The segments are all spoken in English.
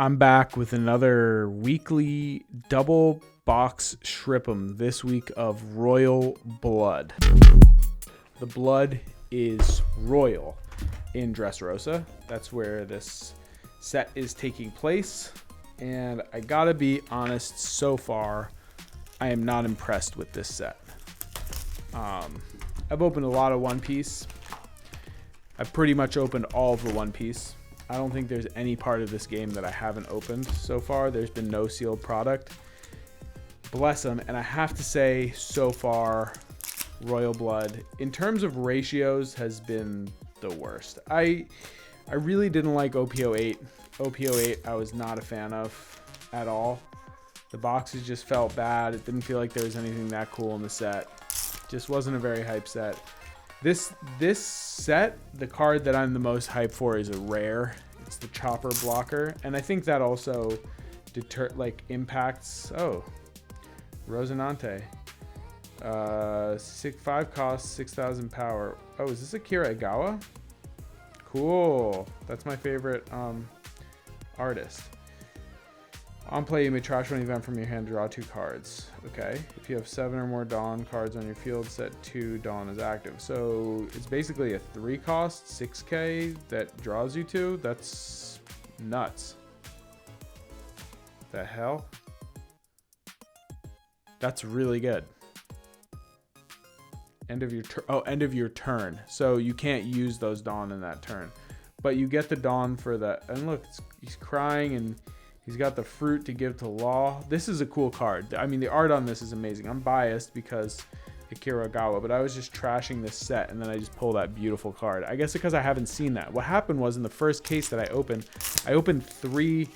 I'm back with another weekly double box shripm this week of Royal Blood. The blood is royal in Dressrosa. That's where this set is taking place. And I gotta be honest, so far, I am not impressed with this set. I've opened a lot of One Piece. I've pretty much opened all of the One Piece. I don't think there's any part of this game that I haven't opened so far. There's been no sealed product. Bless them. And I have to say, so far, Royal Blood, in terms of ratios, has been the worst. I really didn't like OP10. OP10 I was not a fan of at all. The boxes just felt bad. It didn't feel like there was anything that cool in the set. Just wasn't a very hype set. This set, the card that I'm the most hyped for is a rare. It's the Chopper Blocker, and I think that also impacts. Oh, Rosinante. 5 cost, 6,000 power. Oh, is this Akira Egawa? Cool. That's my favorite artist. On play, you may trash one event from your hand, draw 2 cards. Okay. If you have 7 or more Dawn cards on your field, set 2 Dawn as active. So it's basically a 3 cost, 6k that draws you 2. That's nuts. The hell? That's really good. End of your turn. Oh, end of your turn. So you can't use those Dawn in that turn. But you get the Dawn for that. And look, he's crying and he's got the fruit to give to Law. This is a cool card. I mean, the art on this is amazing. I'm biased because Akira Egawa, but I was just trashing this set, and then I just pulled that beautiful card. I guess because I haven't seen that. What happened was in the first case that I opened 3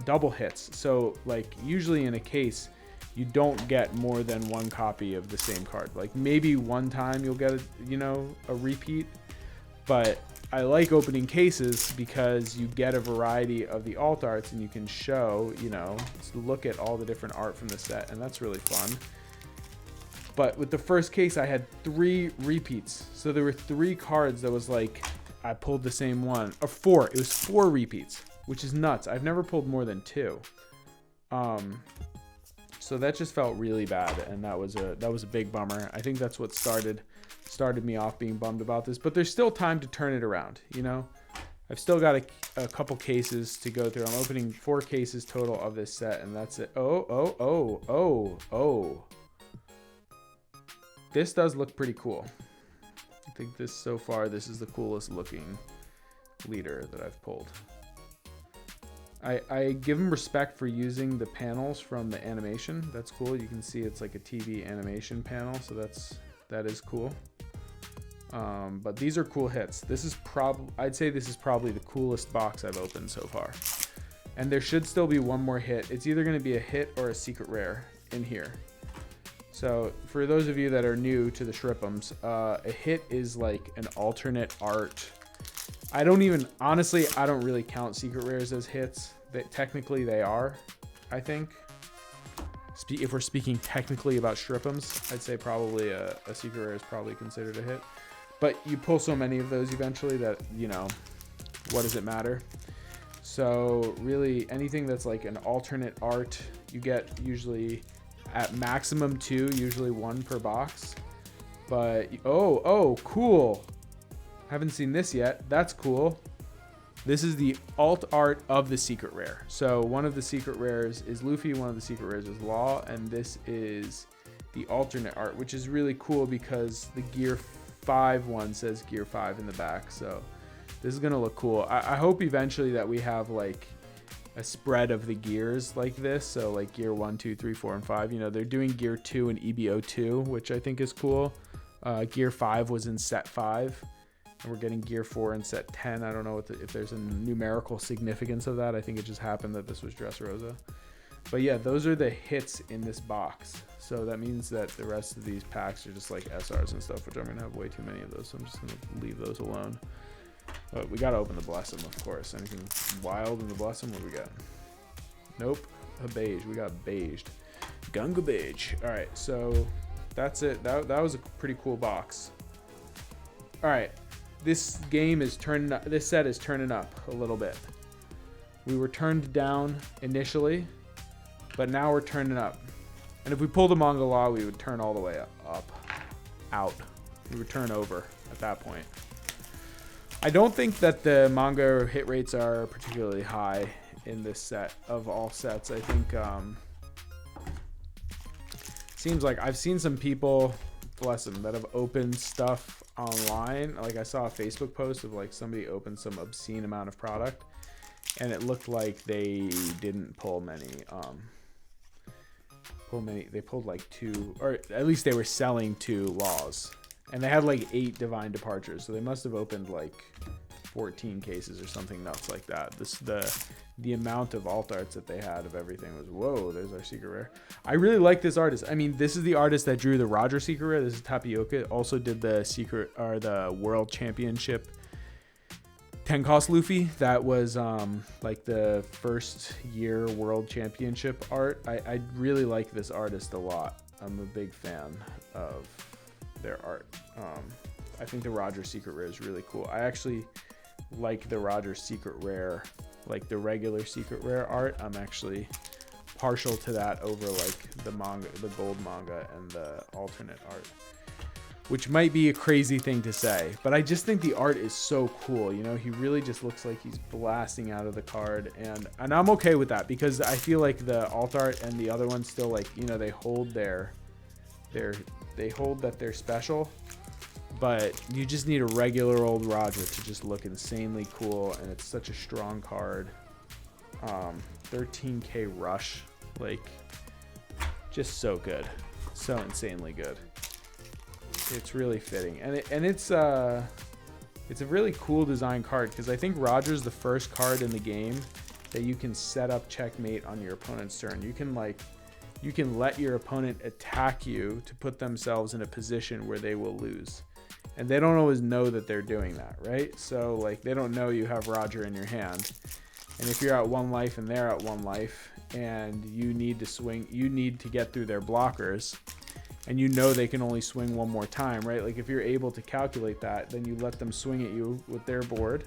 double hits. So, like, usually in a case, you don't get more than 1 copy of the same card. Like, maybe one time you'll get a repeat, but I like opening cases because you get a variety of the alt arts and you can show, look at all the different art from the set, and that's really fun. But with the first case, I had 3 repeats. So there were 3 cards that was like, I pulled the same one. Or 4. It was 4 repeats, which is nuts. I've never pulled more than 2. So that just felt really bad, and that was a big bummer. I think that's what started me off being bummed about this, but there's still time to turn it around. I've still got a couple cases to go through. I'm opening 4 cases total of this set, and that's it. Oh. This does look pretty cool. I think so far this is the coolest looking leader that I've pulled. I give him respect for using the panels from the animation. That's cool. You can see it's like a TV animation panel, so that is cool. But these are cool hits. I'd say this is probably the coolest box I've opened so far. And there should still be one more hit. It's either going to be a hit or a secret rare in here. So for those of you that are new to the shripms, a hit is like an alternate art. I don't really count secret rares as hits. Technically they are, I think. If we're speaking technically about shripms, I'd say probably a secret rare is probably considered a hit. But you pull so many of those eventually that, what does it matter? So really anything that's like an alternate art, you get usually at maximum 2, usually 1 per box. But, oh, cool. Haven't seen this yet. That's cool. This is the alt art of the secret rare. So one of the secret rares is Luffy, one of the secret rares is Law, and this is the alternate art, which is really cool because the Gear 5 one says Gear 5 in the back. So this is gonna look cool. I hope eventually that we have like a spread of the gears like this. So like Gear 1, 2, 3, 4, and 5. They're doing Gear 2 and EBO2, which I think is cool. Gear 5 was in set 5. And we're getting Gear 4 in set 10. I don't know if there's a numerical significance of that. I think it just happened that this was Dressrosa. But yeah, those are the hits in this box. So that means that the rest of these packs are just like SRs and stuff, which I'm going to have way too many of those. So I'm just going to leave those alone. But we got to open the Blessum, of course. Anything wild in the Blessum? What do we got? Nope. A beige. We got beiged. Gunga beige. All right. So that's it. That was a pretty cool box. All right. This set is turning up a little bit. We were turned down initially, but now we're turning up. And if we pulled a manga law, we would turn all the way up, out. We would turn over at that point. I don't think that the manga hit rates are particularly high in this set of all sets. I think seems like I've seen some people, bless them, that have opened stuff online. Like I saw a Facebook post of like somebody opened some obscene amount of product, and it looked like they didn't pull many. They pulled like 2, or at least they were selling 2 laws, and they had like 8 divine departures, so they must have opened like 14 cases or something nuts like that. The amount of alt arts that they had of everything was, whoa, there's our secret rare. I really like this artist. I mean, this is the artist that drew the Roger secret rare. This is Tapioca. Also did the secret, or the world championship 10 cost Luffy. That was like the first year world championship art. I really like this artist a lot. I'm a big fan of their art. I think the Roger secret rare is really cool. I actually like the Roger secret rare, like the regular secret rare art. I'm actually partial to that over like the manga, the gold manga, and the alternate art, which might be a crazy thing to say, but I just think the art is so cool. You know, he really just looks like he's blasting out of the card, and I'm okay with that, because I feel like the alt art and the other ones still, like, you know, they hold they hold that they're special, but you just need a regular old Roger to just look insanely cool, and it's such a strong card. 13k rush, like, just so good, so insanely good. It's really fitting, and it's a really cool design card, because I think Roger's the first card in the game that you can set up checkmate on your opponent's turn. You can let your opponent attack you to put themselves in a position where they will lose, and they don't always know that they're doing that, right? So like, they don't know you have Roger in your hand, and if you're at 1 life and they're at 1 life, and you need to swing, you need to get through their blockers, and you know they can only swing 1 more time, right? Like, if you're able to calculate that, then you let them swing at you with their board.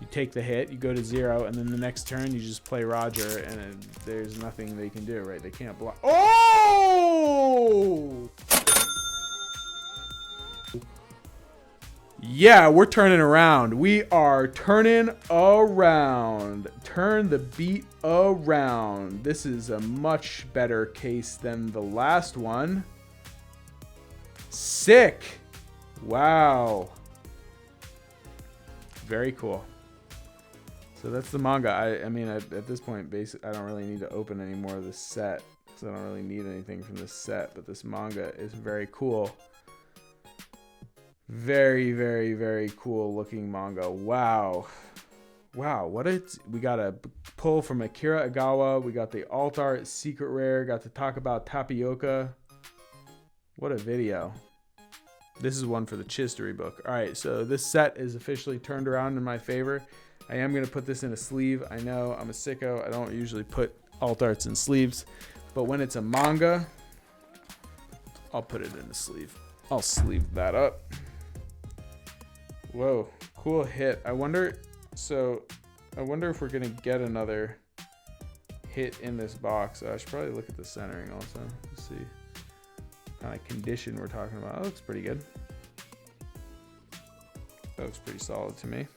You take the hit, you go to 0, and then the next turn you just play Roger, and there's nothing they can do, right? They can't block. Oh! Yeah, we're turning around. We are turning around. Turn the beat around. This is a much better case than the last one. Sick. Wow. Very cool. So that's the manga. I mean, at this point, I don't really need to open any more of this set, because I don't really need anything from this set, but this manga is very cool. Very, very, very cool looking manga. Wow. Wow, we got a pull from Akira Agawa. We got the alt art secret rare. Got to talk about Tapioca. What a video. This is one for the Chistery book. All right, so this set is officially turned around in my favor. I am going to put this in a sleeve. I know I'm a sicko. I don't usually put alt arts in sleeves, but when it's a manga, I'll put it in a sleeve. I'll sleeve that up. Whoa, cool hit. I wonder if we're gonna get another hit in this box. I should probably look at the centering also to see what kind of condition we're talking about. That looks pretty good. That looks pretty solid to me.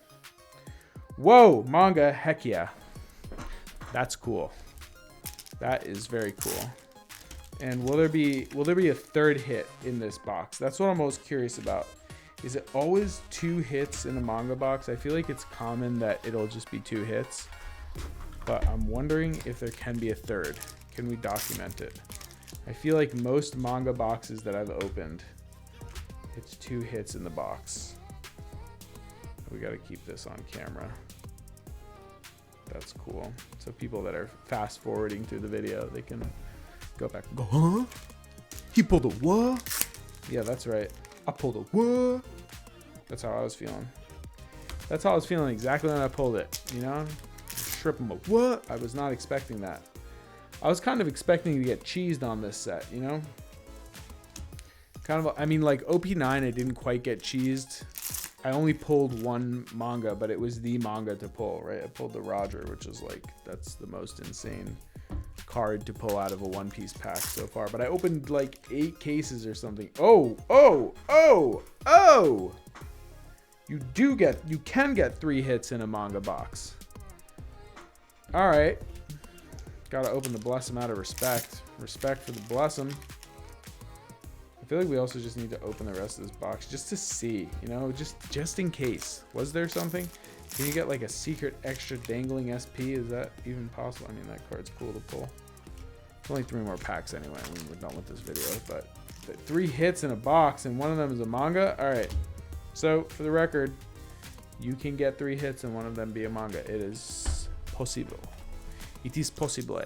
Whoa, manga, heck yeah. That's cool. That is very cool. And will there be a third hit in this box? That's what I'm most curious about. Is it always 2 hits in a manga box? I feel like it's common that it'll just be 2 hits, but I'm wondering if there can be a third. Can we document it? I feel like most manga boxes that I've opened, it's 2 hits in the box. We got to keep this on camera. That's cool. So people that are fast forwarding through the video, they can go back and go, huh? He pulled a what? Yeah, that's right. I pulled a what? That's how I was feeling. That's how I was feeling exactly when I pulled it, you know? Shripm a what? I was not expecting that. I was kind of expecting to get cheesed on this set, you know? Kind of, I mean, like OP10, I didn't quite get cheesed. I only pulled one manga, but it was the manga to pull, right? I pulled the Roger, which is like, that's the most insane card to pull out of a One Piece pack so far. But I opened like 8 cases or something. Oh! You can get 3 hits in a manga box. All right. Gotta open the Blessum out of respect. Respect for the Blessum. I feel like we also just need to open the rest of this box just to see, you know, just in case. Was there something? Can you get like a secret extra dangling SP? Is that even possible? I mean, that card's cool to pull. Only 3 more packs anyway. I mean, we're done with this video, but 3 hits in a box and one of them is a manga. All right. So for the record, you can get 3 hits and one of them be a manga. It is possible. It is possible.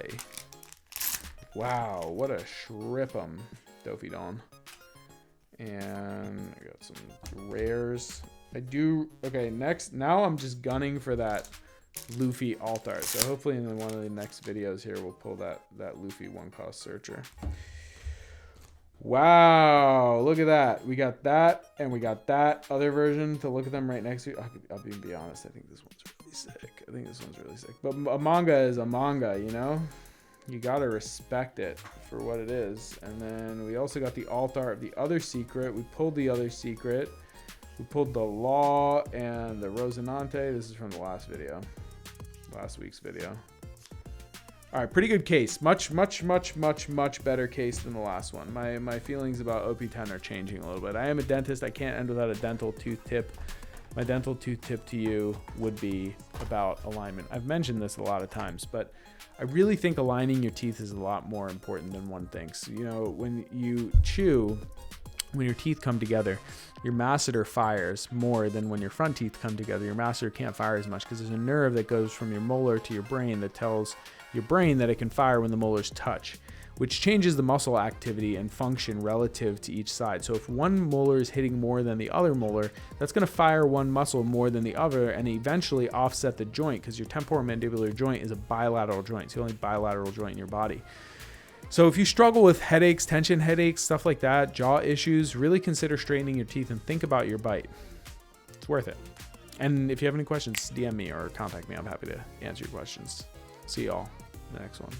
Wow, what a shripm, Dofidon. And I got some rares. Okay, next, now I'm just gunning for that Luffy alt art. So hopefully in one of the next videos here, we'll pull that Luffy 1-cost searcher. Wow, look at that. We got that, and we got that other version to look at them right next to you. I'll be honest, I think this one's really sick. But a manga is a manga, you know? You gotta respect it for what it is. And then we also got the alt art of the other secret. We pulled the other secret. We pulled the Law and the Rosinante. This is from the last week's video. All right, pretty good case. Much better case than the last one. My feelings about OP10 are changing a little bit. I am a dentist. I can't end without a dental tooth tip. My dental tooth tip to you would be about alignment. I've mentioned this a lot of times, but I really think aligning your teeth is a lot more important than one thinks. You know, when you chew, when your teeth come together, your masseter fires more than when your front teeth come together. Your masseter can't fire as much because there's a nerve that goes from your molar to your brain that tells your brain that it can fire when the molars touch, which changes the muscle activity and function relative to each side. So if one molar is hitting more than the other molar, that's going to fire one muscle more than the other and eventually offset the joint, because your temporomandibular joint is a bilateral joint. It's the only bilateral joint in your body. So if you struggle with headaches, tension headaches, stuff like that, jaw issues, really consider straightening your teeth and think about your bite. It's worth it. And if you have any questions, DM me or contact me. I'm happy to answer your questions. See y'all in the next one.